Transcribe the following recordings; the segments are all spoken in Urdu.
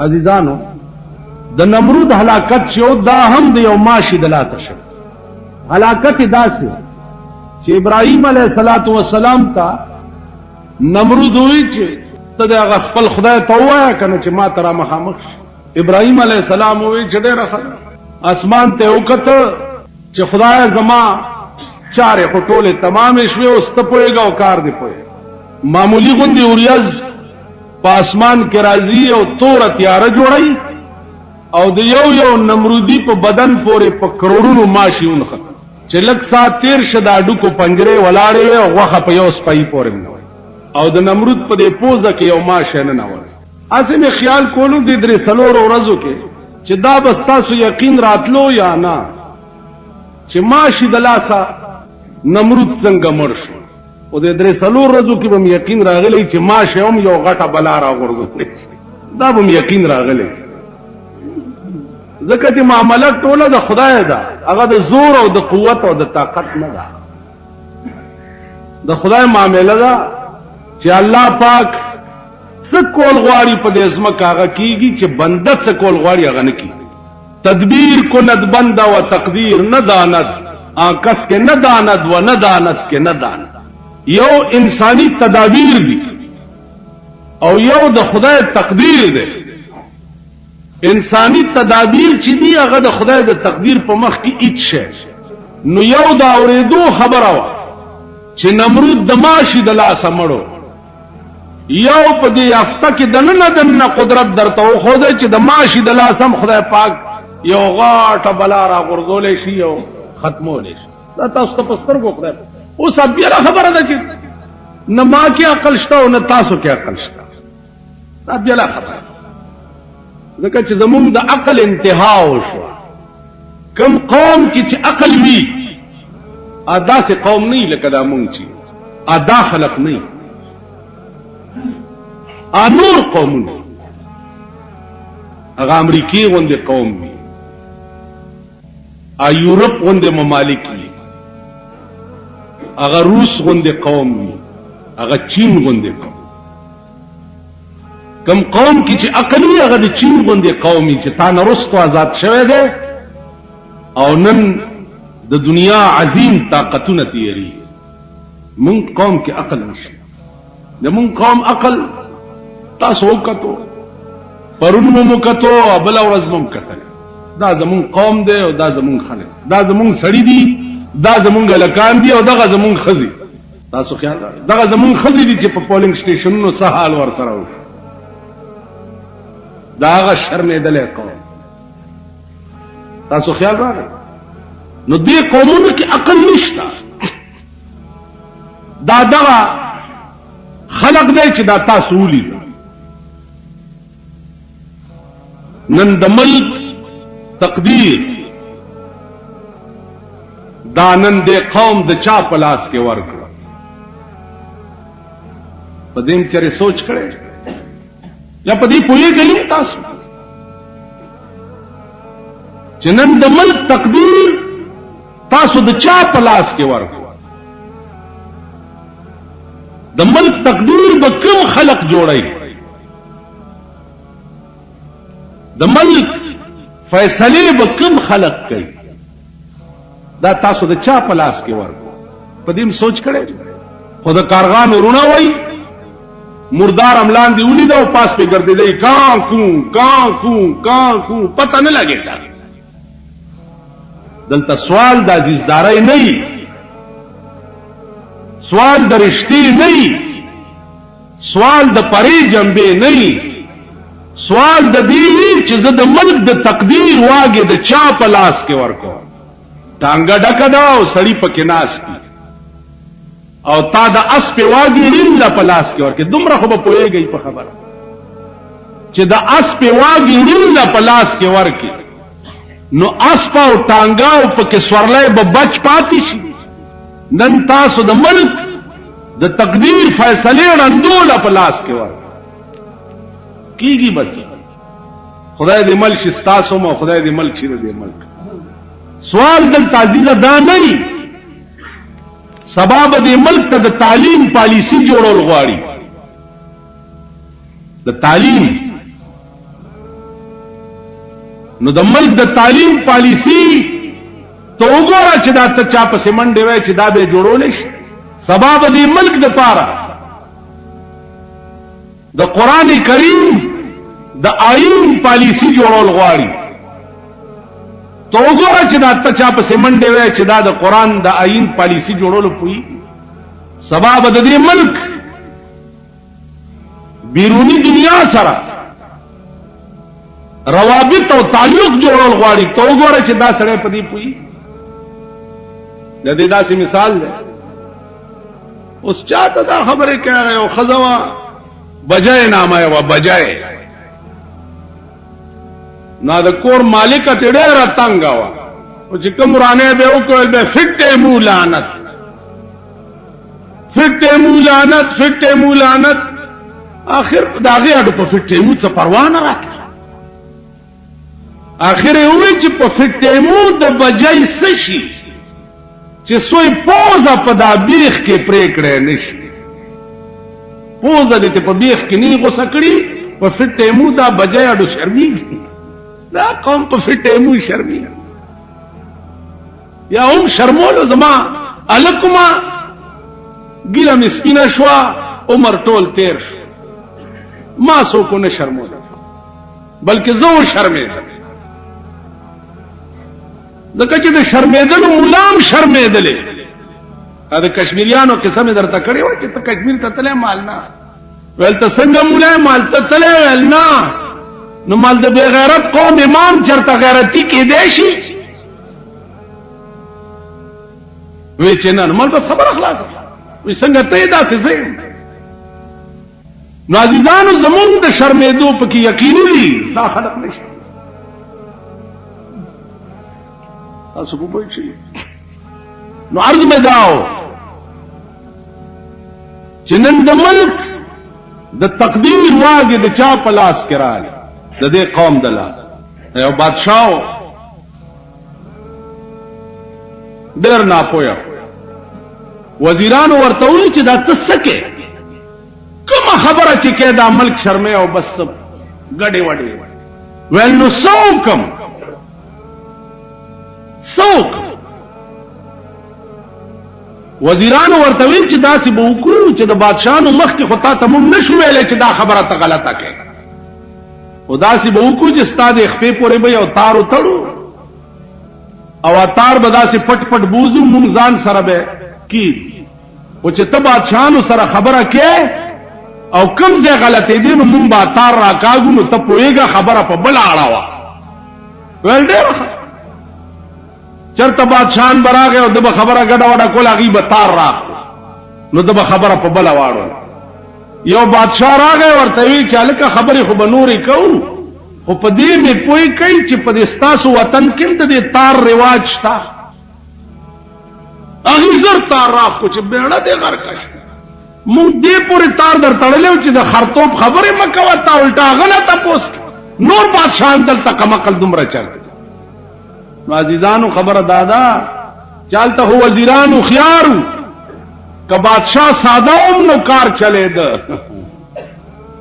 عزیزانو د نمرود هلاکت چې دا هم د یو ماشي د لاسه شو. هلاکت داسې چې ابراهیم علیه السلام ته نمرود وی چې ته د خپل خدای ته ووایه کنه چې ما ته را مخامخ شي. ابراهیم علیه السلام وی چې ډېره ښه اسمان ته وکته چې خدای زما چارې خو ټولې تمامې شوې، اوس ته پوهېږه او کار دې پوهېږه. معمولی غوندې وریځ په اسمان کې راځي او توره تیاره جوړوي او د یو نمرودي په بدن پورې په کروڑونو ماشي ونښته چې لږ ساعت تیر شه د هډوکو پنجرې ولاړې وې او غوښه په یو سپۍ پورې ننوي او د نمرود په دې پوزه کې یو ماشی ننوت. هسې مې خیال کولو دې 3 ورځو کې چې دا به ستاسو یقین راتلو یا نه چې ماشي د لاسه نمرود څنګه مړ شو. او د 3 ورځو کې به م یقین راغلی چې ماشی هم یو غټه بلا راغورځولی، دا به م یقین راغلی. ځکه چې معامله ټوله د خدای ده، هغه د زور او د قوت او د طاقت نه ده. د خدای معامله ده چې الله پاک څه کول غواړي په دې ځمکه هغه کیږي، چې بنده څه کول غواړي هغه نه کیږي. تدبیر کند بنده و تقدیر نه داند، کس کې نه داند و نه داند کې نه داند. یو انسانی تدابیر دي او یو د خدای تقدیر دی. انسانی تدابیر چې دی هغه د خدای د تقدیر په مخ کې هیڅ شی. نو یو دا اورېدو خبره وه چې نمرود د ماشي د لاسه مړو، یو په دې یافته کې دننه قدرت درته وښودی چې د ماشي د لاسه هم خدای پاک یو غاټه بلا راغورځولی شي او ختمولی شي. دا تاسو ته په سترګو خدای. اوس بیا خبره ده چې نه ما کې عقل شته او نه تاسو کې عقل شته. دا بیا خبره ځکه چې زمونږ د عقل انتها وشوه. کم قوم کې چې عقل وي داسې قوم نه لکه دا مونږ چې دا خلق نه نور قومونه هغه امریکې غوندې قوم وي، یورپ غوندې ممالک وي، هغه روس غوندې قوم وي، هغه چین غوندې قوم. کم قوم کی چې عقل وي هغه د چین غوندې قوم وي چې تا نه رستو آزاد شوی دی او نن د دنیا عظیم طاقتونه تیری. مونږ قوم کې عقل نشته. د مونږ قوم عقل تاسو وکتو، پرون مو وکتو، بل ورځ مو وکتل. دا زمونږ قوم دی او دا زمونږ خلک، دا زمونږ سړي دي، دا زمونږ هلکان دي او دغه زمونږ ښځې. تاسو خیال دغه زمونږ ښځې دي چې په پولنګ سټیشنونو څه حال ورسره وشو. دا هغه شرمېدلی قوم. تاسو خیال راغی. نو دې قومونو کې عقل نشته. دا دغه خلق دی چې دا تاسو ولیدل. نن د ملک تقدیر دا نن د قوم د چا په لاس کې ورکړه. په دې چېرې سوچ کړی یا په دې پوهېږئ تاسو چې نن د ملک تقدیر تاسو د چا په لاس کې ورکړه؟ د ملک تقدیر به کوم خلق جوړوي؟ د ملک فیصلې به کوم خلق کوي؟ دا تاسو د چا په لاس کې ورکړه؟ په دې سوچ کړی؟ خو د کارغان ورونه وایي مردار املان دی ولید او پاس پہ گردیدی کان کو پتہ نه لګیدا. دلته سوال د عزیزدارۍ نه، سوال د رښتې نه، سوال د پرې جنبې نه، سوال د دې چې زه د ملک د تقدیر واګې د چا په لاس کې ورکوم. ټانګه ډکه ده او سړی پکې ناست دی او تا د اس په واګې ریل په لاس کې ورکې. دومره خو به پوهېږئ په خبره چې د اس په واګې ریل په لاس کې ورکې نو اس په او ټانګه او پکې سورلی به بچ پاتې شي. نن تاسو د ملک د تقدیر فیصلې ړندوله په لاس کې ورکې کیږي. بچه خدای دې ملک شي ستاسو او خدای دې ملک شي د دې ملک. سوال دلته عزیزه دا نه سبب دې ملک ته د تعلیم پالیسی جوړول غواړي. د تعلیم نو د ملک د تعلیم پالیسی ته وګوره چې دا ته چا پسې منډې وای چې دا به جوړول شي. سبا به دې ملک د پاره د قران کریم د آئین پالیسی جوړول غواړي. ته وګوره چې دا ته چا پسې منډې وای چې دا د قران د آئین پالیسی جوړول پوي. سبا به د دې ملک بیرونی دنیا سره روابط او تعلق جوړول غواړي. ته وګوره چې دا سړی په دې پوي. د دې داسې مثال دی. اوس چاته دا خبره کوي او خزوا بجای نامه و بجای نا د کور مالک ته ډېر تنګ و او چې کوم رانه به وکول به فټه مولانت فټه مولانت اخر داغه اډو په فټه مو څه پروا نه راکړه. اخر یې وې چې په فټه مو د بجای سشي چې سوی پوزه په دا بیخ کې پرې کړې نشي. پوزه دې په بیخ کې نه غوسه کړي په فټه مو دا بجای اډو شرمېږي. دا قوم په فټه مو شرمېږي یا هم شرمولو زما الکما ګیله مسکینه شوا عمر ټول تیر شو ما سو کو نه شرمول بلکې زه شرمېدم. ځکه چې د شرمېدلو مولام شرمېدلې. دا کشمیریانو قسم درته کړی و چې ته کشمیر ته تلې مال نه ویل ته څنګه مولا مال ته تلې ویل نه نو مال د بے غیرت قوم امام چرته غیرتی کې دی شي وی چې نه مال به صبر اخلاص وی څنګه ته داسې ځې. نو عزیزانو زمونږ د شرمېدو پکې یقیني دي دا خلق نشي. تاسو په وایي شي نو عرض مې داو چې نن د ملک د تقدیر واګه د چا په لاس کې راغی د دې قوم د لاس. یو بادشاہ ډېر ناپوهه وزیرانو ورته ویل چې دا ته څه کې کومه خبره چې کې دا ملک شرمې او بس ګډې وډې ویل نو څوکم وزیرانو ورته ویل چې داسې به وکړو چې د بادشاہانو مخکې خو تا ته مونږ نشو ویلی چې دا خبره ته غلطه کې خو داسې به وکړو چې ستا د خپې پورې به یو تار وتړو او تار به داسې پټ پټ بوزو مونږ ځان سره به کی او چې ته بادشاہانو سره خبره کې او کوم ځای غلطې دي نو مونږ به تار راکاږو نو ته پوهېږه خبره په بله اړه وه. ویل ډېره چرته بادشاہان براغه او دغه خبره ګډه وډه کول هغه به تار راغ نو دغه خبره په بل واړو. یو بادشاہ راغی ورته وی چې الکه خبره خو بنوري کو خو په دې مې پوي کوي چې په دې ستاسو وطن کې د تار رواج شته. هغه زر تار راغ کو چې بیړه دې غرقش مونږ دې پورې تار در تړلې چې د خرطوب خبره مکوه تا الټا غلطه پوس نور بادشاہان دلته کمقل دومره چلته. عزیزانو خبر دادا چالتا ہو وزیرانو خیارو کہ بادشاہ ساداؤم نو کار چلے دا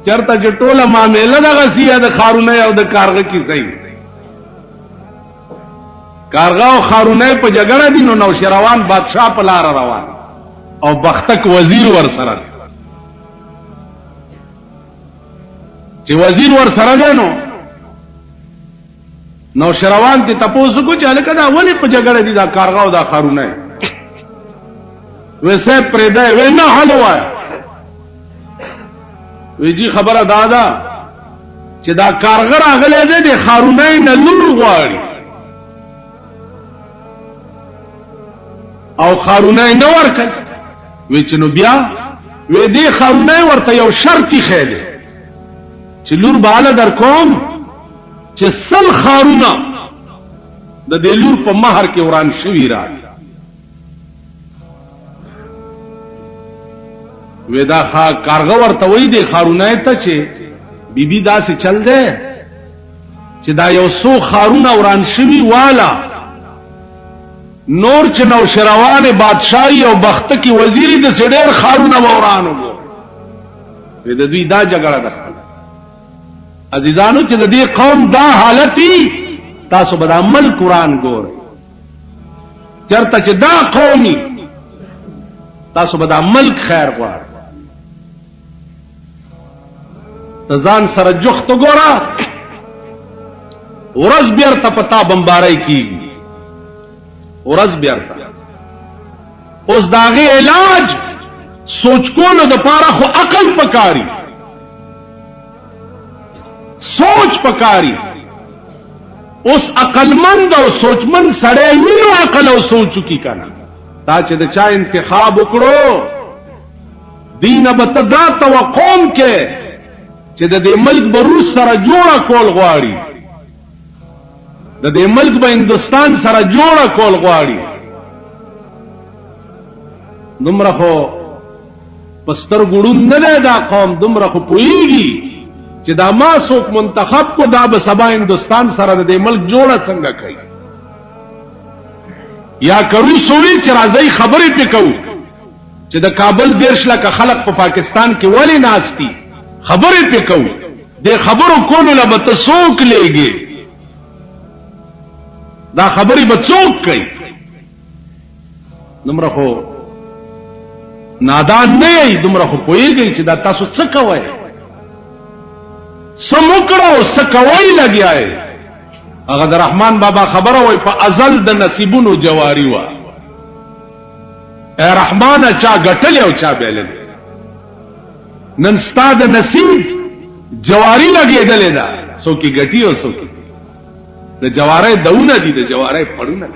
چرتا جٹولا معاملہ دا غسیہ دا خارونہ او دا کارغہ کی صحیح کارغہ او خارونہ پا جگڑا دی نو نوشروان بادشاہ پا لارا روان او بختک وزیر ور سرد چی وزیر ور سرد نو نو شروان تی تپوسو کو چاله کدا ولی په جګړه دي دا کارغاو دا خارونه ویسه پرېدا وې نه حل وای وی جی خبره دادا چې دا کارغه راغله دې د خارونه نه لور غواړي او خارونه نه ورکړي وی چې نو بیا وی دې خارونه ورته یو شرط خېله چې لور بالا در کوم چې سل خارونه د دې لور په مہر کې وران شوی راځي. ودا کارغه ورته وای دی خارونه ته چې بیبي داسې چل دی چې دا یو سو خارونه وران شوی والا نور چې نو شروان بادشاہي او بخت کی وزیری د سډیر خارونه ورانو ودا دوی دا جګړه ده. عزیزانو چې د دې قوم دا حالتي تاسو به د عمل قرآن ګورئ چرته چې دا قومي تاسو به د ملک خیر غواړئ ته ځان سره جخت ګوره ورځ بیرته پتا بمبارای کیږي ورځ بیرته اوس داغه علاج سوچ کولو د پاره خو عقل پکاري سوچ پکاري اوس عقلمند او سوچمن سړی وینو عقل او سوچ کی کنه تا چې د چا انتخاب وکړو دین به تدا توقوم کې چې د دې ملک به روس سره جوړه کول غواړي د دې ملک به هندستان سره جوړه کول غواړي دومره خو پستر ګړون نه دی دا قوم دومره خو پوهیږي چې دا ما څوک منتخب کو دا به سبا هندستان سره د دې ملک جوړه څنګه کوي یا کرو سوي چې راځي خبرې پکاو چې د کابل دیرش لکه خلق په پاکستان کې ولی ناشتي خبرې پکاو د خبرو کولو لا به تسوک لګي دا خبرې به څوک کوي دومره خو نادان نه دومره خو پوهیږي چې دا تاسو څه کوئ سموکړو سکوي لګیاي هغه د رحمان بابا خبره وای په ازل د نصیبونو جواری وا اے رحمان چا غټل او چا بیل نن ستاد نصیب جواری لګیدل دا سو کی غټي او سو کی د جواره دونه دي د جواره پړونه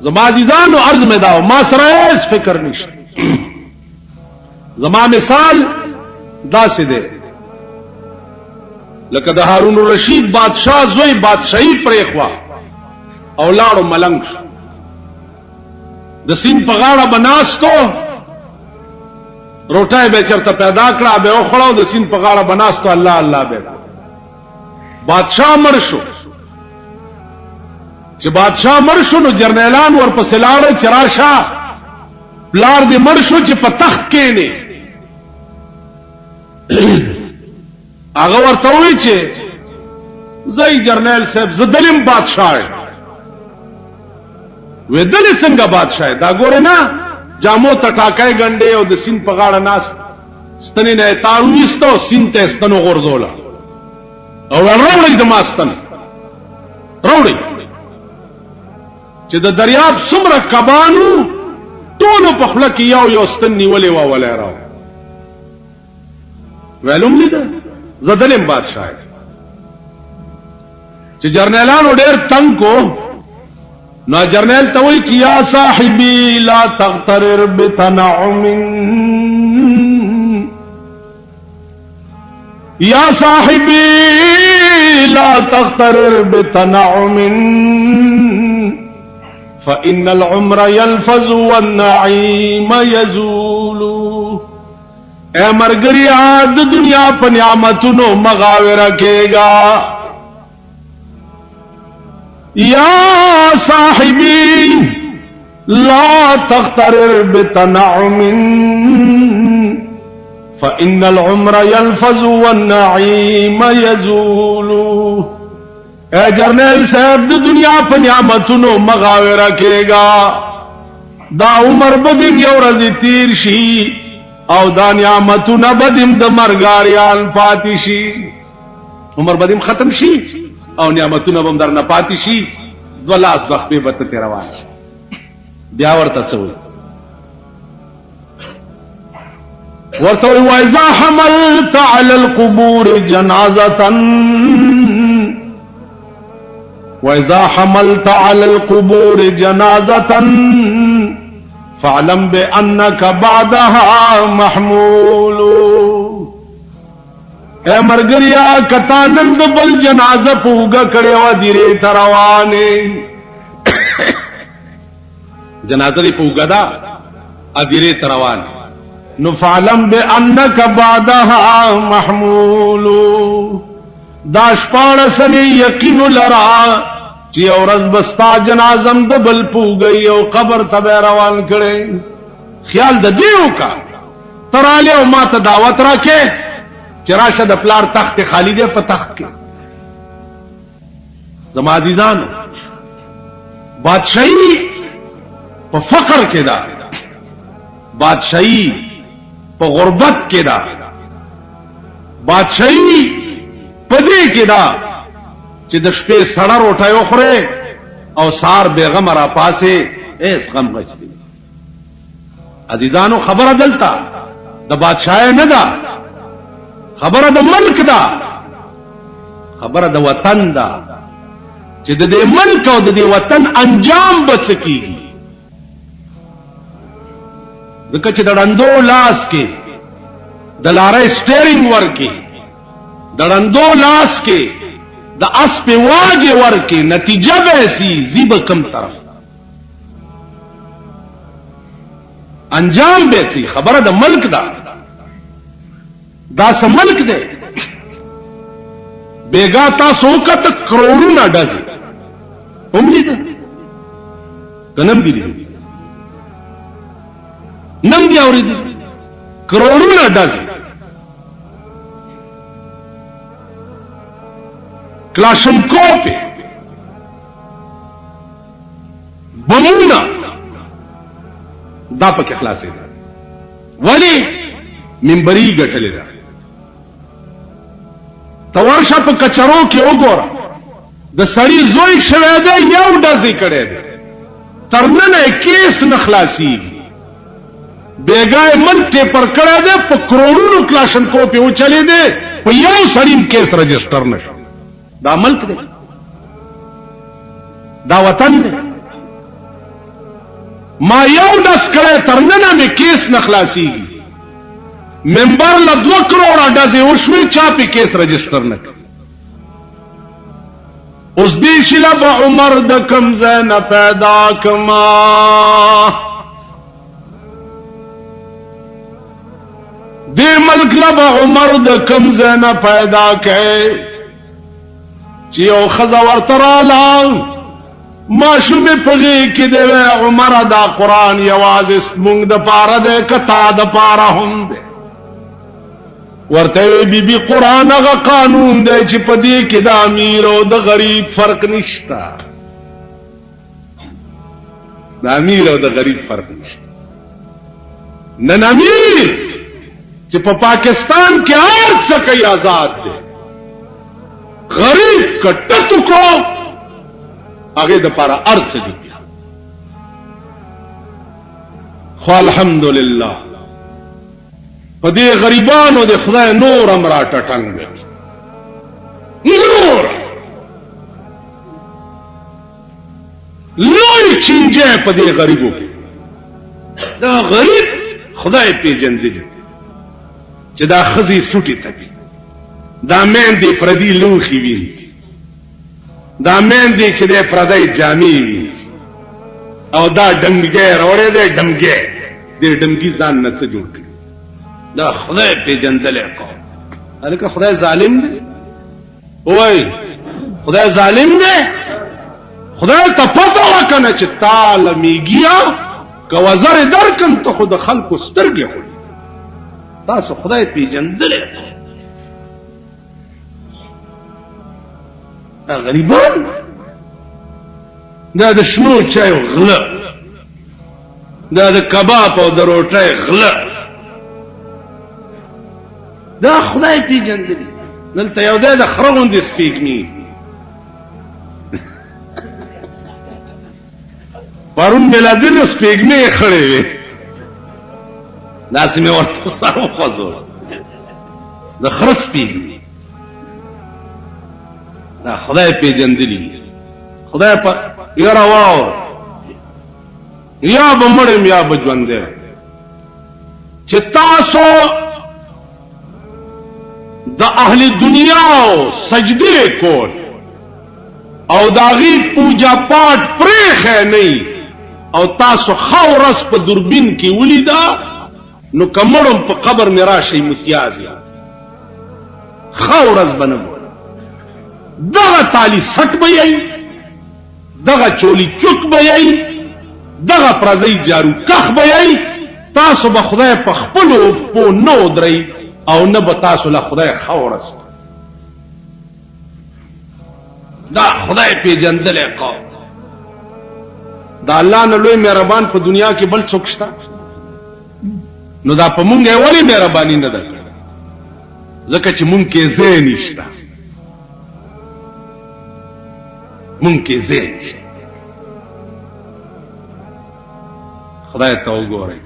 زما عزیزانو عرض می داو ما سره هیڅ فکر نشته زما مثال دا سي ده لکه د هارون الرشید بادشاہ زوی بادشاہی پرېخوا او لاړو ملنګ د سین په غاړه بناستو روټای به چرته پیدا کړه به او خړاو د سین په غاړه بناستو الله الله به بادشاہ مر شو چې بادشاہ مر شو نو جرنیلان ورپسې لاړو چراشه پلار دې مر شو چې په تخت کې نه هغه ورته وی چې زئی جرنیل صاحب زدلم بادشاہ وې دل څنګه بادشاہ دا ګوره نه جامو ته ټاکای ګنډې او د سین په غاړه ناس ستنې نه تارويستو سین ته ستنو غورځولا او وروړي د ماستن وروړي چې د دریاب څومره کبانو ټول په خله کې یو ستن نیولې و ولې راو ویلوم لیدا زدلم بادشاہ چې جرنیلانو ډېر تنگ کو نو جرنیل ته وی چې یا صاحبي لا تغترر بتنعم یا صاحبي لا تغترر بتنعم فإن العمر يلفظ والنعيم يزول اے مرګریا د دنیا په نعمتونو مغاوره کېگا یا صاحبی لا تغترر بتنعم فإن العمر يلفظ والنعيم يزول اے جرنیل صاحب د دنیا په نعمتونو مغاوره کېگا دا عمر بدین یو ورځ تیر شي او دا نعمتونه بدیم د مرګاریان پاتې شي عمر بدیم ختم شي او نعمتونه بم در نه پاتې شي دلاس بخبه بت ته روان بیا ورته څو ورته وایذا حملت على القبور جنازه وإذا حملت على القبور جنازة فاعلم بأنك بعدها محمول اے مرګریا کتا نن د بل جنازه پوګه کړي و دیره تروانه جنازه دی پوګه دا ادیره تروان نو فاعلم بأنك بعدها محمول دا شپاړه سنې یقین لرا چې اورز بستا جنازم د بل پوګي او قبر ته روان کړي خیال د دیو کا تراله او ما ته دعوت راکې چراشه د پلار تخت خالی دی په تخت کې زما عزیزانو بادشاہی په فقر کې ده بادشاہی په غربت کې ده بادشاہی په دې کې ده چې د شپې سړه روټۍ وخورې او سار بیغم را پاسې ایس غم غچ دی عزیزانو خبره دلته د بادشاہ نه ده خبره د ملک ده خبره د وطن ده چې د دې ملک او د دې وطن انجام بڅ کیږي دغه چې د ډندو لاس کې د لارې سټیرینګ ورکی د ډندو لاس کې د اس په واګي ورکی نتیجه به سي زیب کم طرف انجام به سي خبره د ملک ده دا سم ملک ده بیگا تاسو کته کروڑونه ډزي اوملی ده کنم دی نم دی اورید کروڑونه ډزي کلاشنکوف بمونه دا پکې خلاصې ده ولی منبري ګټلې ده تورشه په کچرو کې وګوره د سړی زوی شوه ده یو ډزې کړي ده ترننه کیس نه خلاصيږي بیګای ملک پر کړه ده په کروڑونو کلاشنکوف یو چلے ده په یو سړی کیس رجسٹر نشو دا ملک ده دا وطن ده ما یو ډز کړه ترننه مې کیس نه خلاصيږي ممبر له 2 کروڑه ډزې وشوي چا په کیس رجسٹر نه اوس دې شله به عمر د کم زنه پیدا کما دې ملک له به عمر د کم زنه پیدا کړي چې یو خزه ورته رااله ماشومې پغې کې دی عمر دا قرآن یوازې مونږ د پاره دی که تا د پاره هم دی ورته بی بی قرآن هغه قانون دی چې په دې کې د امیر او د غریب فرق نشته د امیر او د غریب فرق نشته نن امیر چې په پاکستان کې هر څه کوي آزاد دی غریب کټتو کو هغه د پاره ارڅ دي خو الحمدلله په دې غریبانو د خدای نور امر ټټنګ نور لوی چنجه په دې غریبو دا غریب خدای پیژندلی چې دا خزي سټي تپي دا مېندې پردي لوخي وینځي دا مېندې چې د پردي جامې وینځي او دا ډنګګي وروړې دې ډنګګي دې ډنګګي ځان نه څه جوړ کړي دا خدای پیژندل قوم الکه خدای ظالم دی وای خدای ظالم دی خدای ته پته وکنه چې تعالی میګیا که وزر درکم ته خود خلکو سترګې خوري تاسو خدای پیژندل غریبان دا د شنو چای غله دا د کباب او د روټۍ غله دا خدای پیژندلی دلته یو دی د خره غوندې سپېږمي پرون میلادینو سپېږمې یې خړې وې داسې مې ورته سر وخوځول د خره سپېږمي دا خدای پیژندلی خدای په یاره واور یا به مړم یا به ژوندی چې تاسو د اهل دنیا سجدے کول او داغي پوجا پاٹ پریخه نه او تاسو خورس په دوربین کې ولیدا نو کمړم په قبر میرا شي متیازي خورس بنو دغه تالی سټ بېای دغه چولی چوک بېای دغه پردی جارو کخ بېای تاسو به خدای په خپل په نو درې او نه به تاسو له خدای خورست دا خدای پیژندل قوم دا الله نه لوی مهربان په دنیا کې بل څوک شته نو دا په مونږه ولی مهرباني نه ده ځکه چې مونږ کې زه نشته مونږ کې زه نشته خدای ته وګورئ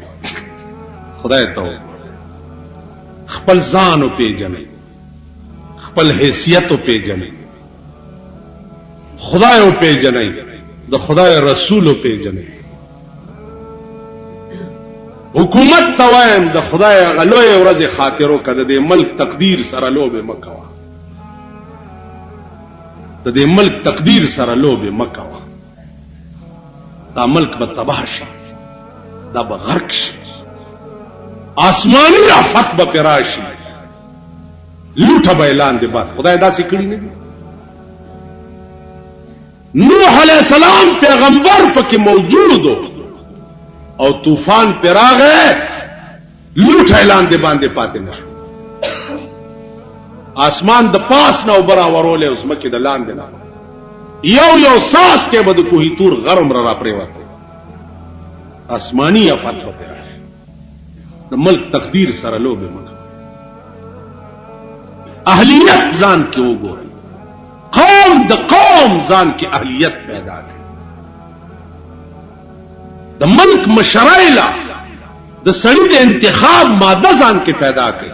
خدای ته وګورئ خپل ځان او پیژنئ خپل حیثیت او پیژنئ خدای او پیژنئ د خدای رسول او پیژنئ حکومت توایم د خدای غلوې ورځ خاطرو کده د ملک تقدیر سره لوبه مکوا د دې ملک تقدیر سره لوبه مکوا دا ملک به تباہ شي دا به غرق شي آسمانی آفت به پراشي لوټه به اعلان دی بعد خدای داسې کړی نه دی نوح علیہ السلام پیغمبر پکې موجود او طوفان پر راغې لوټ اعلان دی باندې پاتې نشو آسمان د پاس نه وبرا ورولې اوس مکه د لاندې نه یو ساس کې بده کوهی تور غرم را پریوته آسمانی آفت په راځي د ملک تقدیر سره لوبه مکه اهلیت ځان کې وګورئ قوم د قوم ځان کې اهلیت پیدا کړي د ملک مشرایلا د سړي د انتخاب ماده ځان کې پیدا کړي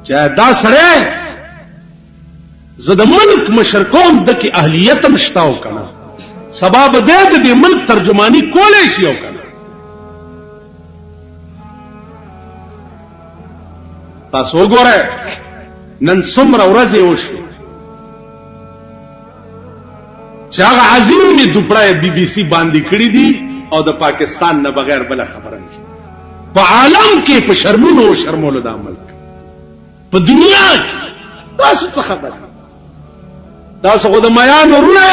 چې دا سړی زه د ملک مشر کوم د کې اهلیت مشتاو کنه سبب دې د ملک ترجمانی کولای شي او کنه تاسو وګورئ نن څومره ورځې وشو چې هغه عظیم می دوپړای بي بي سي باندې کړی دي او د پاکستان نه بغیر بل خبره نشته په عالم کې په شرمونو او شرمولو د عمل په دنیا کې تاسو څه خبره تاسو خو د میان ورونه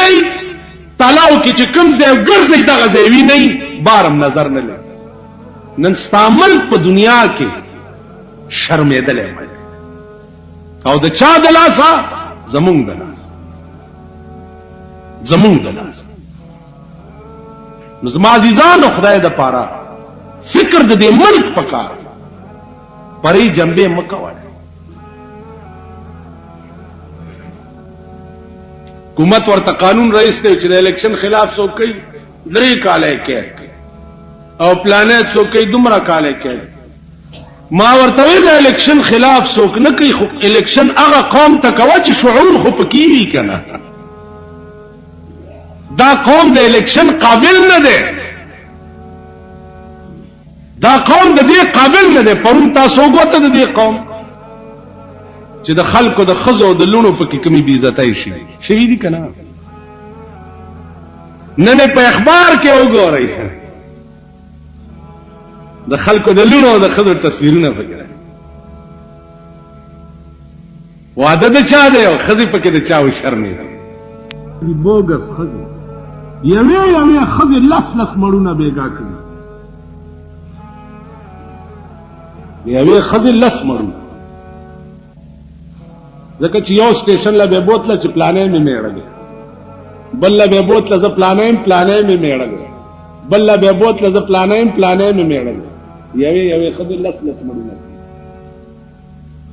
تالاو کې چې کوم ځای ګرځي دغه ځای وی نه بارم نظر نه لګي نن استعمال په دنیا کې شرمېدل او د چا د لاسه زمونږ د لاسه زمونږ د لاسه نو زما عزیزانو خدای د پاره فکر د دې ملک پکار پرې جنبه مکوړ حکومت ورته قانون رئیس ته چې د الیکشن خلاف څوک کوي 3 کاله کې او پلانټ څوک کوي دومره کاله کې ما ورته ویل د الیکشن خلاف څوک نه کوي خو الیکشن هغه قوم ته کوي چې شعور خو پکې وي کنه دا قوم د الیکشن قابل نه ده دا قوم د دې قابل نه ده پرون تاسو وګورئ د دې قوم چې د خلکو د خزو د لونو په کې کمی بی عزتای شي دي کنه نه په اخبار کې وګورئ د خلکو د لونو او د خزو تصویرونه پکې واده د چا دی او خزي پکې د چا و شرمې دی بوګس خزي یوه خزي لفلس مړونه بیګا کړی یوه خزي لس مړونه ځکه چې یو سټیشن لا به بوتله چې پلانې می میړل بل لا به بوتله ز پلانې می میړل بل لا به بوتله ز پلانې می میړل یوه خزي لس مړونه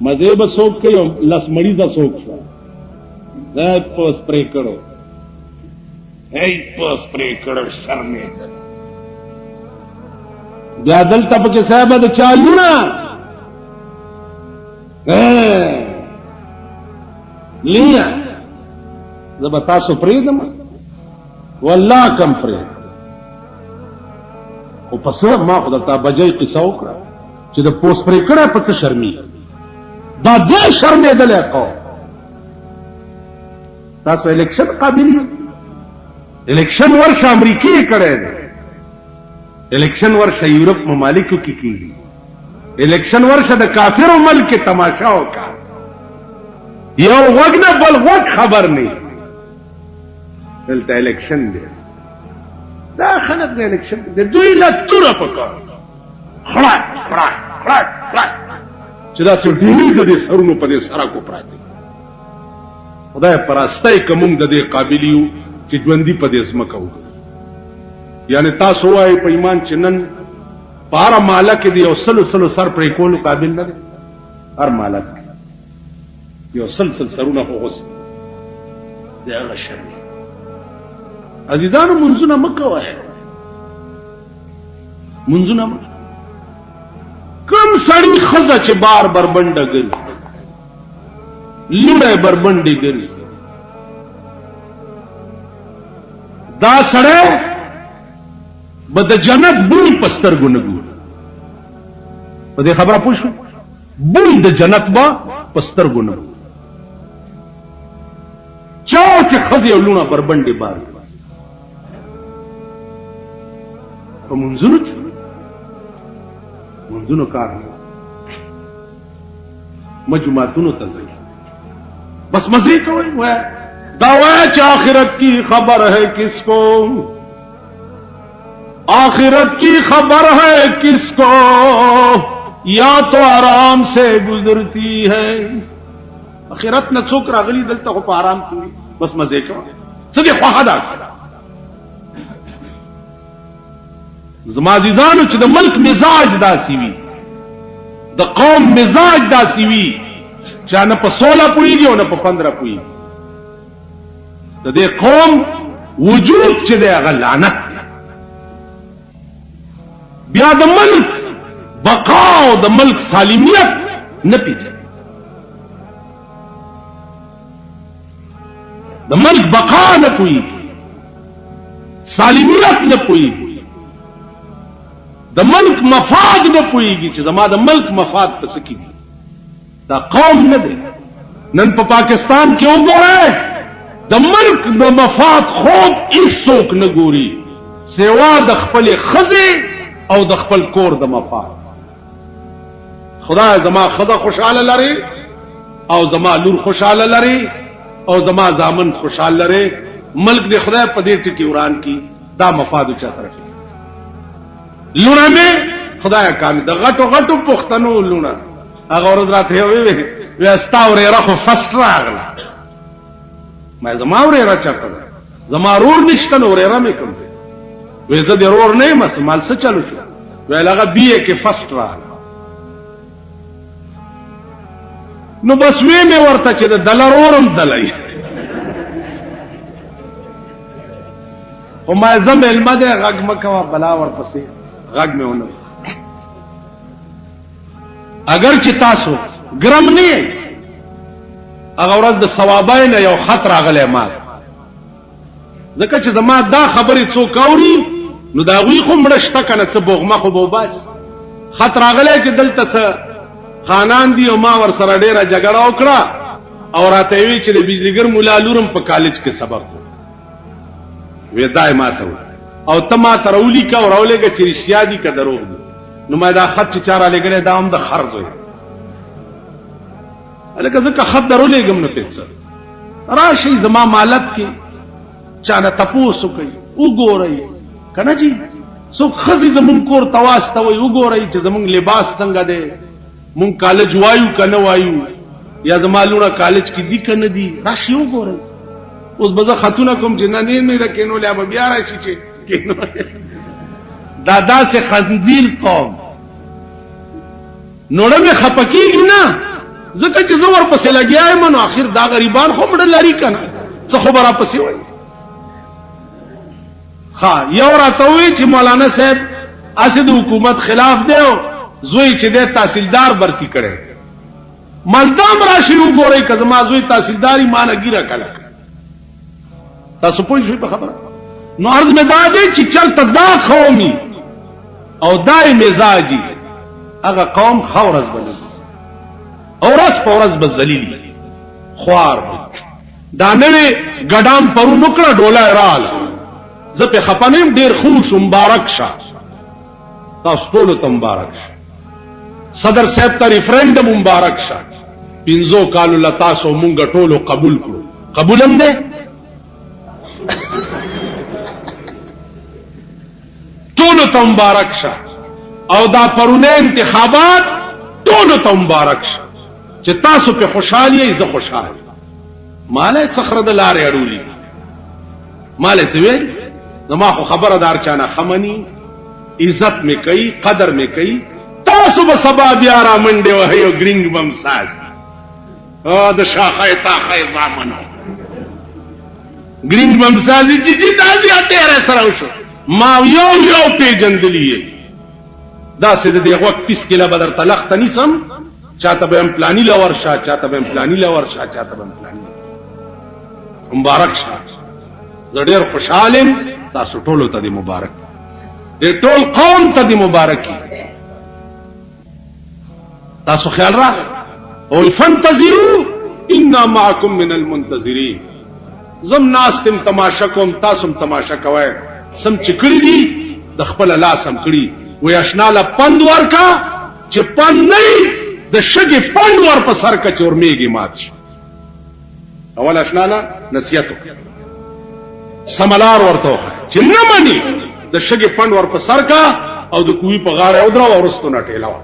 مزه به څوک کوي لس مړی ز څوک شو دا پوس پرې کړو پوس پرې کړو شرمې بیا دلته پکې صاحب د چالونه لیا زبا تاسو پریدم والله کم پرید او پس ما خدا تا بجای قصه وکړه چې د پوس پرې کړه په څه شرمي دا دې شرمې دلې کو تاسو الیکشن قابلیت الیکشن ورشه امریکای کړه دی الیکشن ورشه یورپ ممالکو کې کیږي الیکشن ورشه د کافرو ملک تماشا وکړه یو وګنه بل وګ خبر نه دلته الیکشن دی دا خلک د الیکشن د دوی لا توره پکار خړا چې دا څو ډیری د سرونو په دې سره کو پراته خدای پرسته کوم د دې قابلیو چې ژوندۍ په دې ځمکه وګرځي. یعنی تاسو وایي په ایمان چې نن په هر ماله کې د یو سلو سر پرې کولو قابل نه دی. هر ماله کې یو سل سرونه خو غوڅ دی. هغه شر عزیزانو منځونه مه کوئ، منځونه مه. کوم سړي ښځه چې بار بربنډه ګرځي، لوڼی بربنډې ګرځي، دا سړی به د جنت بوی په سترګو نه ګوري. په دې خبره پوه شو؟ بوی د جنت به په سترګو نه ګوري. چا چې ښځې او لوڼه بربنډې بار په منځونو کې منځونو کار نه مجموعاتونو ته ځي بس مزے کوئی دا وای چې آخرت کی خبر ہے کس کو، آخرت کی خبر ہے کس کو، یا تو آرام سے گزرتی ہے. آخرت نه څوک راغلی دلته خو په آرام کې بس مزے کوي. څه دې خواهه ده زما عزیزانو چې د ملک مزاج داسې وي، د قوم مزاج داسې وي چې نه په 16 پوهېږي او نه په 15 پوهېږي. د دې قوم وجود چې دی هغه لعنت دی. بیا د ملک بقا او د ملک سالمیت نه پیژني. د ملک بقا نه پوهېږي، سالمیت نه پوهېږي، د ملک مفاد نه پوهېږي چې زما د ملک مفاد په څه کې دي. دا قوم نه دی. نن په پاکستان کې وګورئ د ملک د مفاد خوب هیڅوک نه ګوري سوا د خپلې ښځې او د خپل کور د مفاد. خدای زما ښځه خوشحاله لري او زما لور خوشحاله لري او زما زامن خوشحاله لري. ملک دې خدای په دې ټکي وران کی دا مفاد چا سره کوي. لونه مې خدای کامل د غټو پښتنو لونه هغه ورځ راته وی استا ورېره خو فسټ راغله. ما زما ورېره چاته ده، زما رور نشته نو ورېره مې کوم دی. وی زه د رور نه یم مال څه چلو شو. ویل هغه BA کې فسټ راغله. نو بس وی مې ورته چې د دلرورم دلای او ما زم علم ده غږ مکوا بلا ورپسې غږ مې ونه. اگر چې تاسو ګرم نه یې هغه ورځ د ثوابین یو خط راغلی ما ځکه چې زما دا خبرې څوک اوري نو دا غوی خو مړه شته که نه څه بوغمه خو به وباسي. خط راغلی چې دلته څه خانان دي او ما ورسره ډېره جګړه وکړه او راته وی چې د بجلیګر مولا لورم په کالج کې سبق وی دا یې ماته او ته ماته راولیکه او راولېږه چې رښتیا دي که دروغ دي. نو ما دا خط چې چا رالیږلی دا هم د خر زوی هلکه ځکه خط درولېږم نو پې څه راشئ زما مالت کې چا نه تپوس وکئ وګورئ که نه جي څوک ښځې زمونږ کور ته واستوئ وګورئ چې زمونږ لباس څنګه دی، مونږ کالج وایو که نه وایو، یا زما لوڼه کالج کې دي که نه دي. راشئ وګورئ. اوس به زه خطونه کوم چې نه نه ده کېنولیا به بیا راشي چې کېنولیا. دا داسې خنزیر قوم نوړه مې خفه کېږي نه ځکه چې زه ورپسې لګیا یم نو آخر دا غریبان خو مړه لري که نه څه خو به راپسې وایي. ښه یو راته ووایي چې مولانا صاحب هسې د حکومت خلاف دی او زوی چې دی تحصیلدار برتی کړی. مالدام راشئ وګورئ که زما زوی تحصیلداري ما نه ګیره کړه. تاسو پوه شئ په خبره. نو عرض مې دا دی چې چرته دا قومي او دای مزاجي هغه قوم ښه ورځ به لري او ورځ په ورځ به ذلیل خوار به. دا نوې ګډام پرون وکړه ډوله یې راغله زه پې خفه نه یم ډېر ښه شو مبارک شه تاسو ټولو ته مبارک شه. صدر صاحب ته ریفرنډم مبارک شه 15 کالو له تاسو مونږ ټولو قبول کړو. قبول هم دی ټولو ته مبارک شه او دا پرونه انتخابات ټولو ته مبارک شه چې تاسو په خوشحالي یې زه خوشحال مالې څخره د لارې اړولي مالې څه ویل نو ما خو خبردار چانه خمني عزت می کوي قدر می کوي تاسو به سبا بیا را منډه وهي او ګرینګ بم ساز او د شاخه تاخه زامنو ګرینګ بم ساز چې تاسو اته سره وشو ما یو پیجندلی دا سه د دې وخت پیس کله بدر تلخت نیسم چاته به پلاني لور شاه چاته به پلاني لور شاه چاته به پلاني مبارک شاه زړه خوشاله تاسو ټول ته دې مبارک دې ټول قوم ته دې مبارکي تاسو خیال را او فانتظروا انا معكم من المنتظرين زم ناس تم تماشا کوم تاسو تماشا کوئ سم چکړی دي د خپل لاس سم کړی وې اشناله پند ورکا چې پند نه د شګي پند ور په سر کا چورمیږي مات شي اول اشناله نصیحت سملار ورته چې نه مانی د شګي پند ور په سر کا او د کوی په غاړه او درو ورستو نه ټیلاو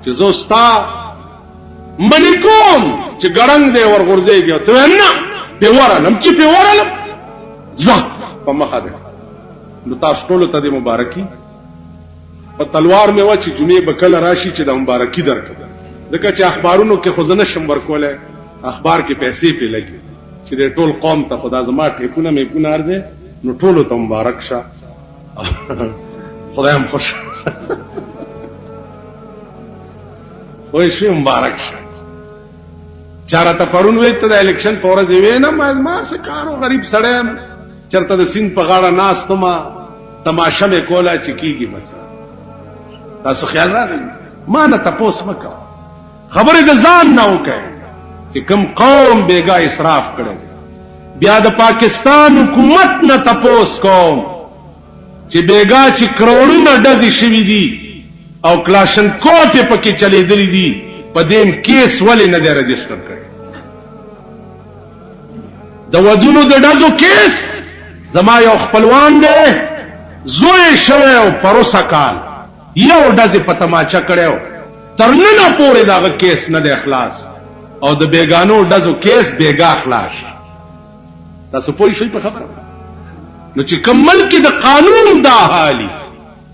چې زوستا منی کوم چې ګړنګ دی ور غورځيږي ته نه په ورالم چې په ورالم ځه په مخه ده نو تاسو ټول ته د مبارکي په تلوار مې و چې جمعې بکل راشي چې د مبارکي درکړه ځکه چې اخبارونو کې خو زنه شم ورکوله اخبار کې پیسې په لګي چې د ټول قوم ته خدا زما ټیپونه مې پونه ارزه نو ټول ته مبارک شه خدایم خوش وای شي مبارک شه چاره ته پرون وې ته د الیکشن پورې دی وینم ما څه کارو غریب سړی چرته د سین په غاړه ناس تما تماشا مې کولا چې کیږي مثلا تاسو خیال راغلی ما نه تاسو مکو خبره د ځان نه وکړي چې کوم قوم بیګا اسراف کړي بیا د پاکستان حکومت نه تاسو کوم چې بیګا چې کروڑونه ډزې شوي دي او کلاشن کوټه پکې چلے دي دي په دیم کیس ولې نه دی رجسٹر کړی د ودونو د ډزو کیس زما یو خپلوان دی زوی شوی او پروسه کال یو ډزې په تماچا کړو ترنه پورې دا کیس نه دی اخلاص او د بیگانو ډزو کیس بیگا اخلاص تاسو پوه شئ په خبره نو چې کوم ملک د قانون دا حالي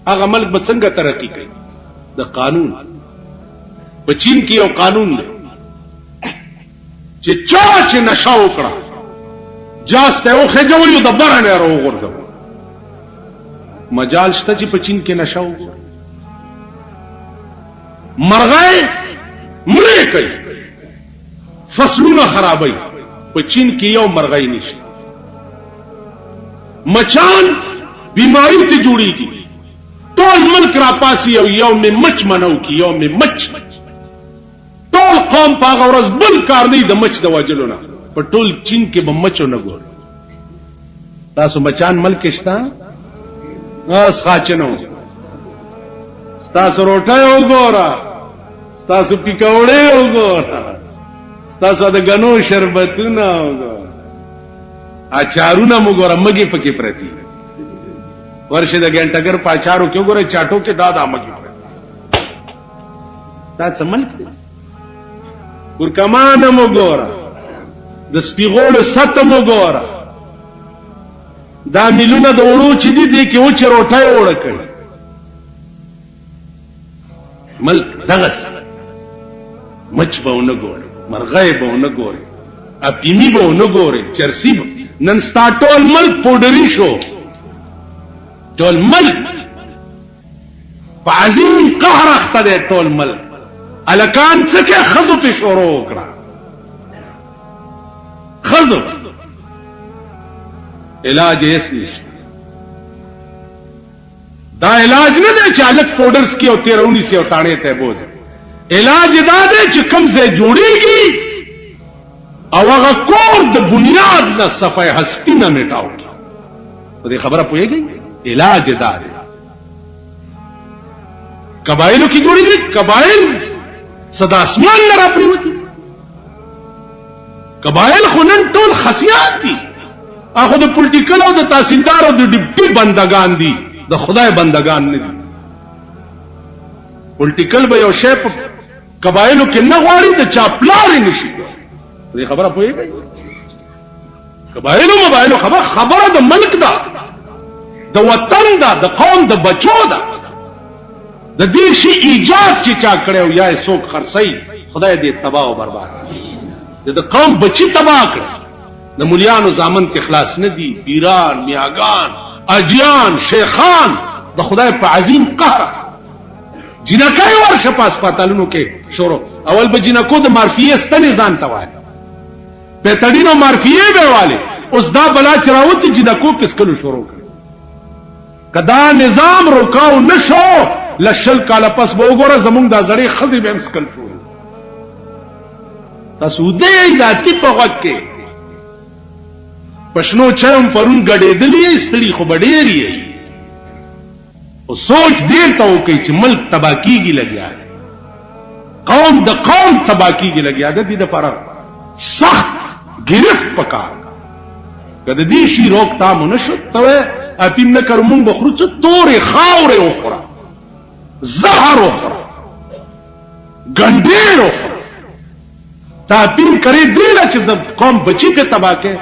هغه ملک به څنګه ترقی کوي د قانون په چین کې یو قانون دی چې چا چې نشه وکړه جاسته او خجولیو د برنه راو غورځو مجال شته چې په چین کې نشه وکړه مرغای مړې کوي فصلونه خرابوي په چین کې یو مرغای نشته مچان بیماری ته جوړیږي ټول ملک را پاسي او یو می مچ منو کی یو می مچ ټول قوم په هغه ورځ بل کار نه د مچ د وجلو نه په ټول چین کې به مچو نه ګور تاسو مچان ملک شتا اس خاچنو تاسو روټه وګورا تاسو پکوړې وګورا تاسو د غنو شربتونه وګورا اچارونه وګورا مګي پکې پرتی ورشه د ګنټګر پاچارو کې وګوره چاټو کې دادا مګي پرتی تاسو ملک ورکمانه وګورا د سپیغول ستم وګوره دا ملونه د وړو چې دي کې و چې روټای وړه کړي ملک دغس مچ به نه ګوري مرغای به نه ګوري اپینی به نه ګوري چرسی نن ستا ټول ملک پودری شو ټول ملک په عظیم قهر اخته دی ټول ملک الکان څخه خزو په شروع وکړه خزو علاج یې نشته دا علاج نه دی چې الک پاوډرز کې او تیرونی سي او تاڼې ته بوز علاج دا دی چې کم ځای جوړیږي او هغه کور د بنیاد نه صفای هستی نه میټاو په دې خبره پوهیږي علاج دا دی قبایلو کې جوړیږي قبایل صدا اسمان نه را پریوتی قبایل خو نن ټول خصيات دي هغه د پولیټیکل او د تحصیلدار او د ډیپټي بندگان دي د خدای بندگان نه دي پولیټیکل به یو شی په قبایلو کې نه غواړي د چا پلار نشي دې خبره پوهیږي قبایلو مبایلو خبره د ملک ده د وطن ده د قوم د بچو ده د دې شي ایجاد چې چا کړو یا څوک خرڅي خدای دې تباہ او برباد د قوم بچي تباہ کړ د مليانو زامن ته اخلاص نه دي پیران میاګان اجیان شیخان د خدای په عظیم قهر جنکای ورشه پاس پاتالونو کې شروع اول به جنکو د مارفیه ستنې ځان ته وای په تړینو مارفیه به والے اوس دا بلا چراوت جنکو کسکلو شروع کړ کدا نظام روکاو نشو لشل کاله پس به وګوره زمونږ د زړې خزي به مسکل شو تاسو دې ذاتی په وخت کې پښنو چم پرون غړېدلې ستړي خو بډېری او سوچ دې ته وکي چې ملک تباکیږي لګیا قوم د قوم تباکیږي لګیا د دې لپاره سخت گرفت پکار کله دې شي روک تام نشو ته اپین نه کرمون بخرو چې تورې خاورې وخوره زهر وخوره ګنډېر وخوره تاپین کرے دیلا چې د قوم بچی په تباہ کې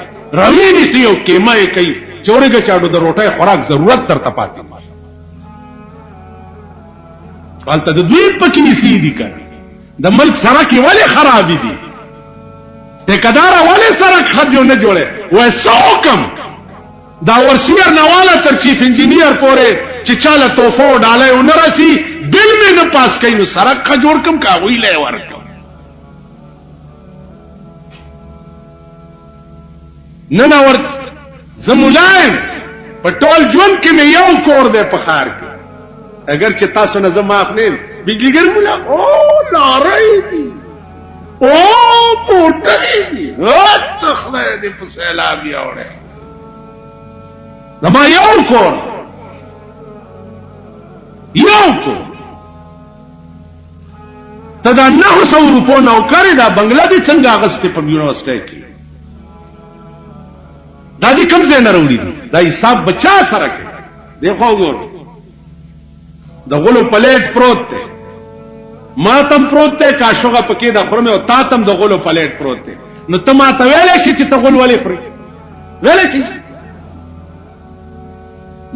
روي نسی او کېما یې کوي چورګه چاډو د روټۍ خوراک ضرورت تر تپاتې حالته د دوی پکې نسی دي کړ د ملک سره کې ولی خراب دي ټیکدار ولی سره خدیو نه جوړه وای سوکم دا ورسیر نواله تر چیف انجینیر پورې چې چاله توفو ډالای او نرسي بل مې نه پاس کینو سره کا جوړ کم کا وی لای ورکم نن اور زمولایم په ټول ژوند کې مې یو کور دی په خار کې اگر چې تاسو نه زما خپل بجلیګر مولا او لارې دي او پورټې دي او خدای دې په سیلاب یاوړې زما یو کور ته دا 900 روپو نوکری دا بنگله دي څنګه اغسته په یونیورسيټي کې دا دې کوم ځای نه وروړي دا حساب بچا سره کوي دیکھو ګور د غلو پلیټ پروت دی ما تم پروت دی کاشوغه پکې د خرمه او تا تم د غلو پلیټ پروت دی نو ته ما ته ویلې شي چې ته غل ولې پرې ویلې شي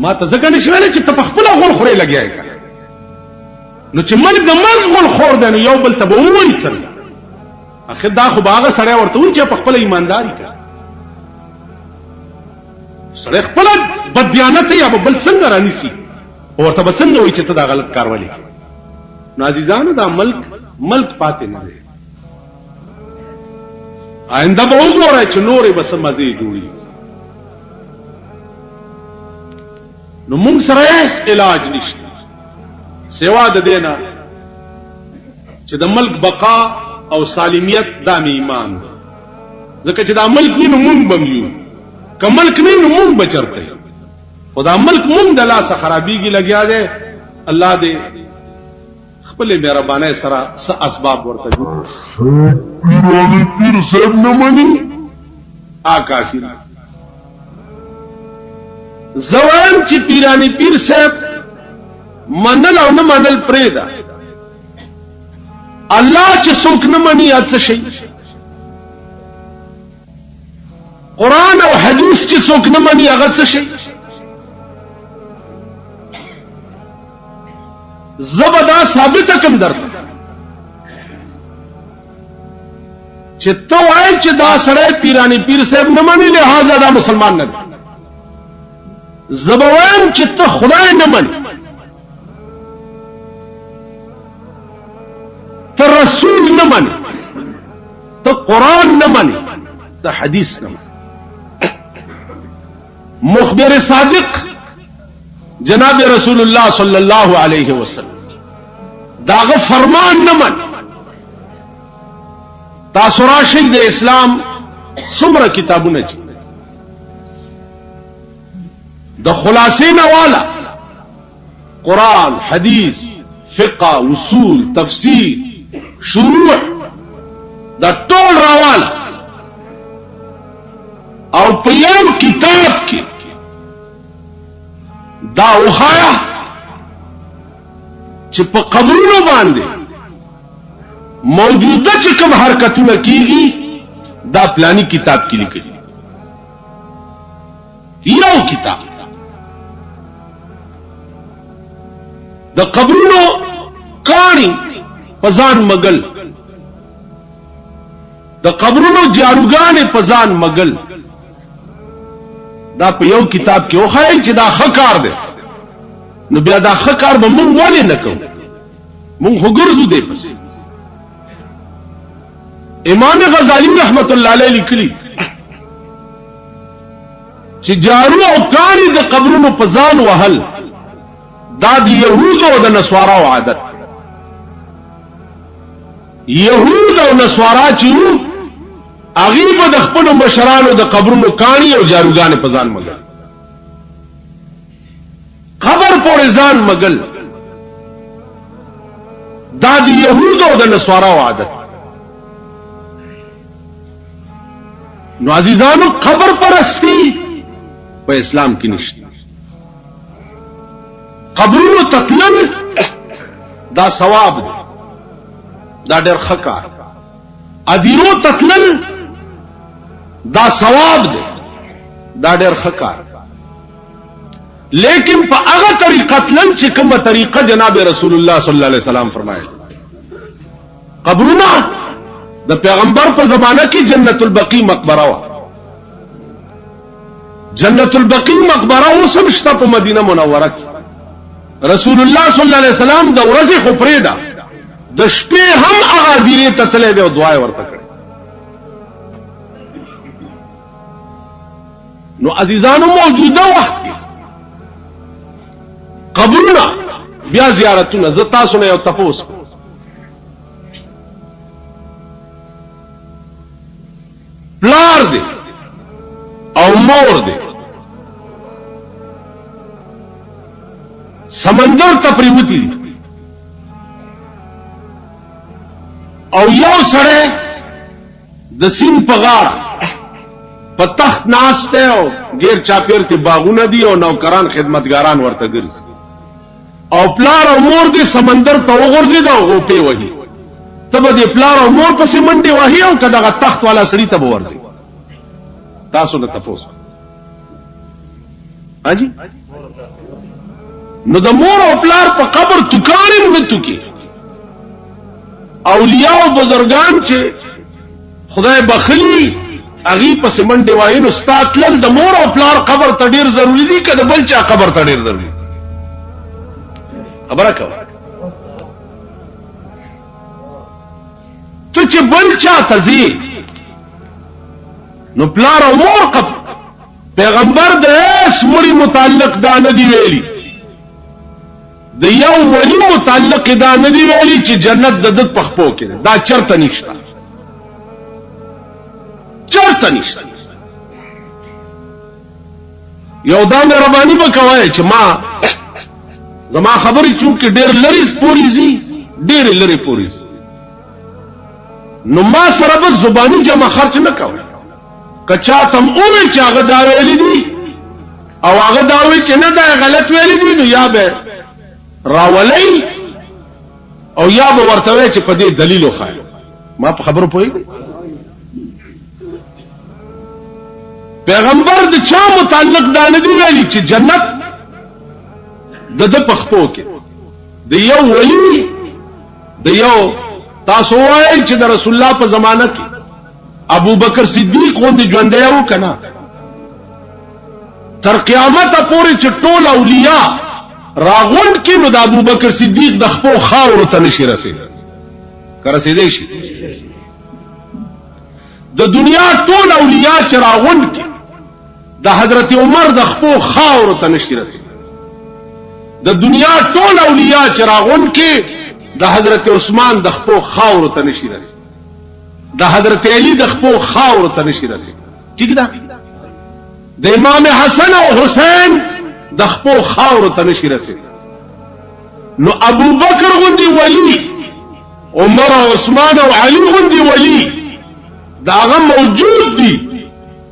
ما ته ځکه نشي ویلې چې ته په خپل غل خورې لګیای نو چې ملک د ملک غل خور دی نو یو بل ته به وایي څنګه اخر دا خو باغه سړی ورته وایي چې په خپل ایمانداری کوي سړی خپل بددیانت یا بل څنګه رانیسي ورته به څنګه وایي چې ته دا غلط کار ولې نو عزیزانو دا ملک پاتې نه دی آینده به وګورئ چې نورې به څه مزې جوړي نو موږ سره هیڅ علاج نشته سوا د دې نه چې د ملک بقا او سالمیت دا مې ایمان دی ځکه چې دا ملک نه موږ بمیو که ملک نه نو موږ بچرته خدا ملک موږ د لاسه خرابېږي لګیا دی الله دې خپل مهرباني سره څه اسباب ورته جوړ پیر صاحب نه مانی کافر زوام چې پیرانی پیر صاحب منل او نه منل پرېدا الله چې څوک نه مانی اڅ شي قرآن او حدیث چې څوک نه مانی هغه څه شي زبدا ثابت کم درته چې ته وایې چې دا سړی پیرانی پیر صاحب نه مانی لہذا دا مسلمان نه دی زبوان چې ته خدای نه مانی ته رسول نه مانی ته قرآن نه مانی ته حدیث نه مانی مخبر صادق جناب رسول الله صلی الله علیه وسلم داغه فرمان نه من تاسو راشد د اسلام څومره کتابونه دي د خلاصې نه والا قرآن حدیث فقه اصول تفسیر شروع دا ټول راواله او په یو کتاب کې دا وخایا چې په قبرونو باندې موجوده چې کوم حرکتونه کیږي دا پلانی کتاب کې لیکلي یو کتاب د قبرونو کانی پزان مگل د قبرونو جاروګانې پزان مگل دا په یو کتاب کې وخایي چې دا خکار دی نو بیا دا خکار به مونږ ولې نه کوو مونږ خو ګرځو دی پسې امام غزالی رحمت الله علیه لیکلی چې جارو او کانی د قبرونو پزان وهل دا د یهودو او د نصاراو عادت یهود او نصارا چې هغه به د خپل مشرانو د قبرونو کانی او جاروګانې پزان مګل قبر پورې ځان مګل دا د یهودو او د نصاراو عادت نو عزیزانو قبر پرستی په اسلام کې نشته قبرونو تطلل دا ثواب دی دا ډېر ښه کار ادیرو تطلل دا ثواب دی دا ډېر ښه کار لیکن په هغه طریقه تلل چې کومه طریقه جناب رسول الله صلی الله علیه وسلم فرمایي قبرونه د پیغمبر په زمانه کې جنت البقیع مقبره و جنت البقیع مقبره اوس هم شته په مدینه منوره کې رسول الله صلی الله علیه وسلم د ورځې خو پرېده د شپې هم هغه دیرې ته تللی دی او دعا یې ورته کړې نو عزیزانو موجوده وخت کې قبرونه بیا زیارتونه زه تاسو نه یو تپوس پلار دی او مور دی سمندر ته پریوتی دی او یو سړی د سیند په غاړه په تخت ناسته او غیر چاپیر کې باغونه دي او نوکران خدمتګاران ورته ګرځي او پلار او مور دې سمندر ته وغورځي دا او په وਹੀ تبه دې پلار او مور په سیمنډي وਹੀ او کداغه تخت والا سړی ته ورځي تاسو نه تاسو اجي نو د مور او پلار په قبر توکارم نه توکي اولیاء او بزرگان چې خدای بخلی اغي په سیمنډي وایي نو ستاتل د مور او پلار قبر ته ډیر ضروری دي کله بل چا قبر ته ډیر ضروری خبره کوي ته چې بل چا تزي نو پلار او مور قبر پیغمبر د اسمري متعلق دا نه دی ویلي د یو ولی متعلق دا نه دی ویلي چې جنت د دد پخپو کې دا چرته نشته چرته نشته یو دا مهرباني وکوي چې ما زما خبرې چونکې ډېر لري پوری زی ډېر لري پوری زی نو ما سره به زبانی جمع خرچ نه کوي کچا تم اونې چې هغه دا ویلي دي او هغه دا وی چې نه دا غلط ویلي دي نو یا به راولي او یا به ورته وی چې په دې دلیل وخایي ما په خبرو پوهیږم پیغمبر د چا متعلق دا نه دی ویلي چې جنت د پخپو کې د یو ولی د یو تاسو وایي چې د رسول الله په زمانه کې ابو بکر صدیق غوندې ژوندی و کنه تر قیامت پورې چې ټول اولیاء راغونډ کې نو د ابو بکر صدیق د خپل خاور ته نشي رسیدي رسیدي شي د دنیا ټول اولیاء چې راغونډ کې د حضرت عمر د خپل خاور ته نشي رسیدي د دنیا ټول اولیاء چې راغونډ کې د حضرت عثمان د خپل خاور ته نشي رسیدي د حضرت علی د خپل خاور ته نشي رسیدي ٹھیک ده د امام حسن او حسین د خپل خاور ته نشي رسیدي نو ابو بکر غوندي ولی عمر او عثمان او علی غوندي ولی داغه موجود دي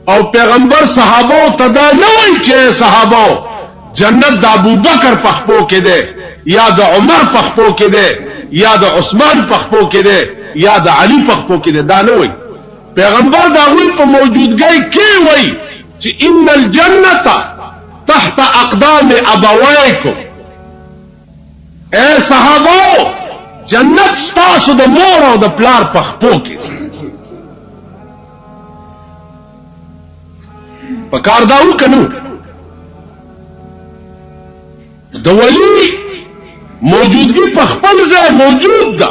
او پیغمبر صحابه ته دا نه وایي چې صحابه جنت د ابو بکر په خپو کې ده یا د عمر په خپو کې ده یا د عثمان په خپو کې ده یا د علی په خپو کې ده دا نه وایي پیغمبر داوی په موجودګۍ کې وای چې ان الجنه تحت اقدام ابوایکم. اے صحابو، جنت ستاسو د مور او د پلار په خپو کې. په کار داو کنو د ولی موجودګي په خپل ځای موجود ده.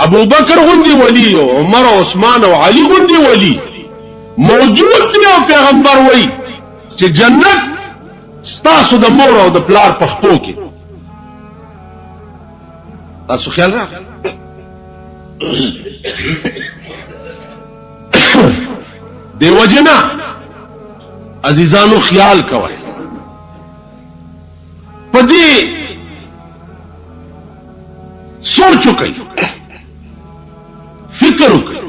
ابو بکر غوندي ولی او عمر او عثمان او علي غوندي ولی موجود دی او پیغمبر وای چې جنت ستاسو د مور او د پلار په خپو کې. تاسو خیال راغلی دی وجنا عزیزانو خیال کوئ پدې سوچ وکړئ فکر وکړئ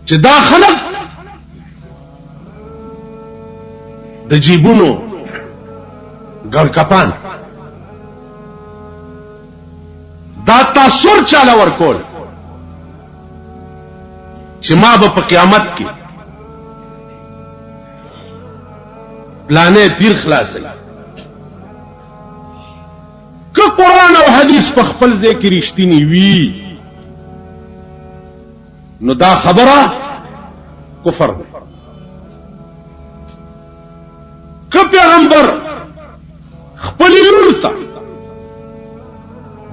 چې دا خلق د جیبونو ګړکپان دا تاثر چاله ورکول چې ما به په قیامت کې پلانې پیر خلاصي که قرآن او حدیث په خپل ځای کې رښتینی وي نو دا خبره کفر ده. که پیغمبر خپل لور ته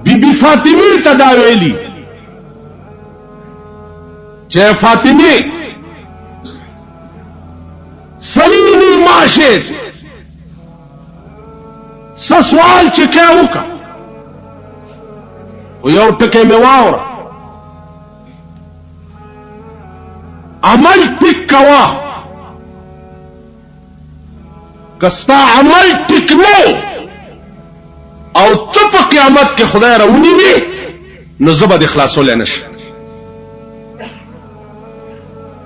بی فاطمه ته دا ویلي چې فاطمه سلیمی معاشر سوال چې کوي وکړه او یو ټکی مې واوره عمل ټیک کوا کستا عمل ټیک نو او ته په قیامت کې خدای راونی وي نو زبر د اخلاصول نشي.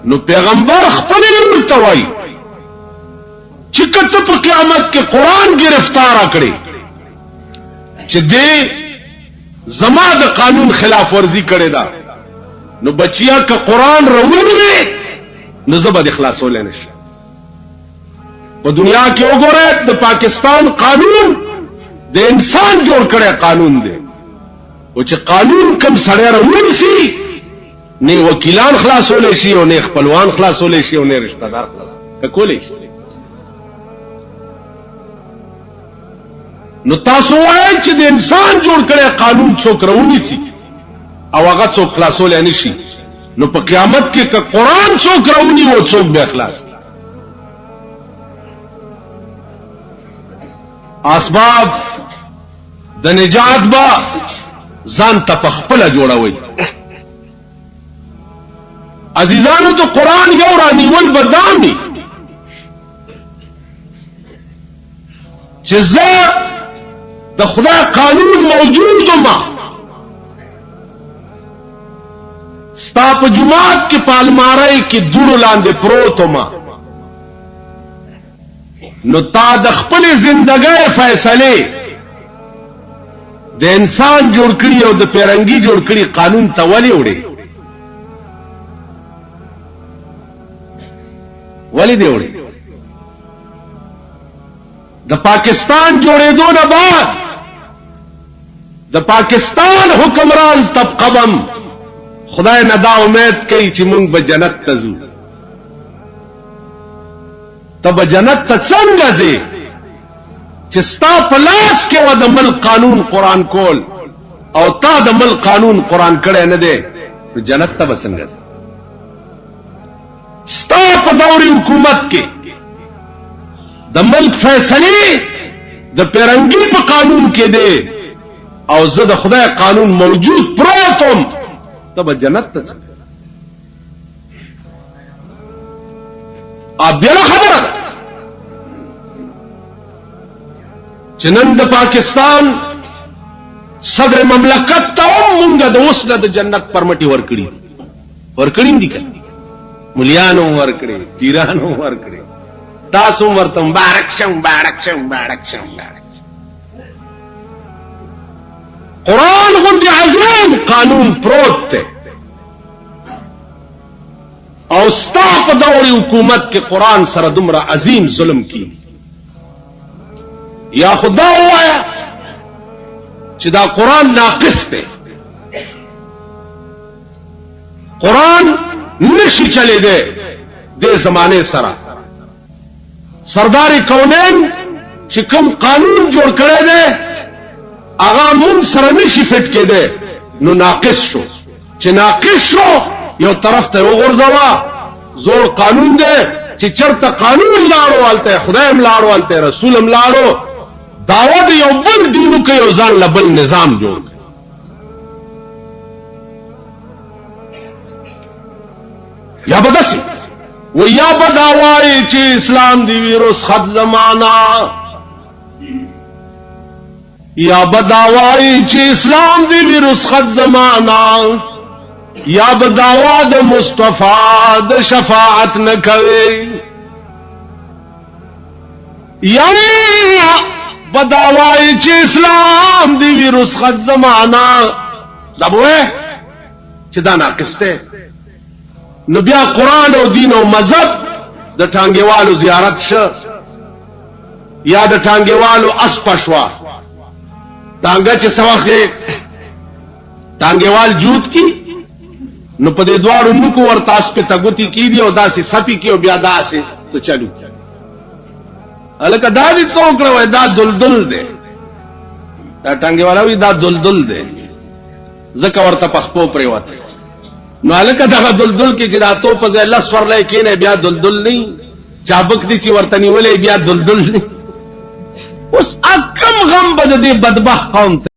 نو پیغمبر خپل لور ته وایي چې کته په قیامت کې قرآن گرفتار کړي چې دې زما د قانون خلاف ورزي کړي دا نو بچیا که قرآن روړي نو زبر اخلاصول نشي. په دنیا کې وګوره د پاکستان قانون د انسان جوړ کړي قانون دی او چې قانون کم سړی روړي شي نه وکیلان خلاصول شي او نه خپلوان خلاصول شي او نه رشتہ دار خلاص کولې شي. نو تاسو وایئ چې د انسان جوړ کړي قانون څوک راونی سي او هغه څوک خلاصول نه شي نو په قیامت کې که قرآن څوک راونی و څوک به خلاص. اسباب د نجات با ځان ته په خپل جوړوي. عزیزانو ته قرآن یو رانیول بدامي چې زه د خدای قانون موجود ما ستا په جماعت کې پالمارای کې دوړو لاندې پروت ما نو تا د خپل زندګۍ فیصله د انسان جوړ کړی او د پیرنګي جوړ کړی قانون ته ولې وړي ولې دی وړي. د پاکستان جوړېدو نه بعد د پاکستان حکمران طبقه بم خدای نه دا امید کوي چې موږ به جنت ته ځو. ته به جنت ته څنګه ځې چې ستا په لاس کې و د ملک قانون قرآن کول او تا د ملک قانون قرآن کړی نه دی نو جنت ته به څنګه ځې. ستا په دوري حکومت کې د ملک فیصله د پیرنګي په قانون کې دی او زه د خدای قانون موجود پروتم ته به جنت ته ځې. بیا خبره ده چې نن د پاکستان صدر مملکت ته مونږ د اوس نه د جنت پرمټي ورکړي دي که مليانو ورکړي پیرانو ورکړي تاسو ورته مبارک شم قرآن غندي عظیم قانون پروت تے او ستا په دور حکومت کې قرآن سره دومره عظیم ظلم کی یا خدا وایا چې دا قرآن ناقص دی قرآن نشي چلے دے دے زمانے سره سردار کونین چې کوم قانون جوړ کړی دی هغه مون سره نشي فټ کېده نو ناقص شو چې ناقص شو یو طرف ته وغورځوا زور قانون دی چې چرته قانون لاړو والته خدای هم لاړو والته رسول هم لاړو داوا دی یو بل دینو کې یو ځان لبل نظام جوړ یا بدسي و یا بداوای چې اسلام دی ویروس خد زمانہ یا بداوای چې اسلام دی ویروس خد زمانہ یا بداوا د مصطفی د شفاعت نه کوي یا بداوای چې اسلام دی ویروس خد زمانہ دا بوه چې دا ناقص ده نو بیا قرآن او دین او مذهب د ټانګیوالو زیارت شه یا د ټانګیوالو اسپشوا ټانګه چې سواخه ټانګیوال جوت کی نو په دې دواړو نو کو ورتاس په تګوتی کی دی او داسې سپی کی او بیا داسې څه چالو الکه دا دې څوکړه وای دا دلدل دی دا ټانګیوالا وی دا دلدل دی زکه ورته پخپو پریوته نو الکه دا دلدل کې چې دا تو په ځای الله سورلای کینه بیا دلدل نه چابک دي چې ورته نیولې بیا دلدل نه اوس اکم غم بد دې بدبخ قوم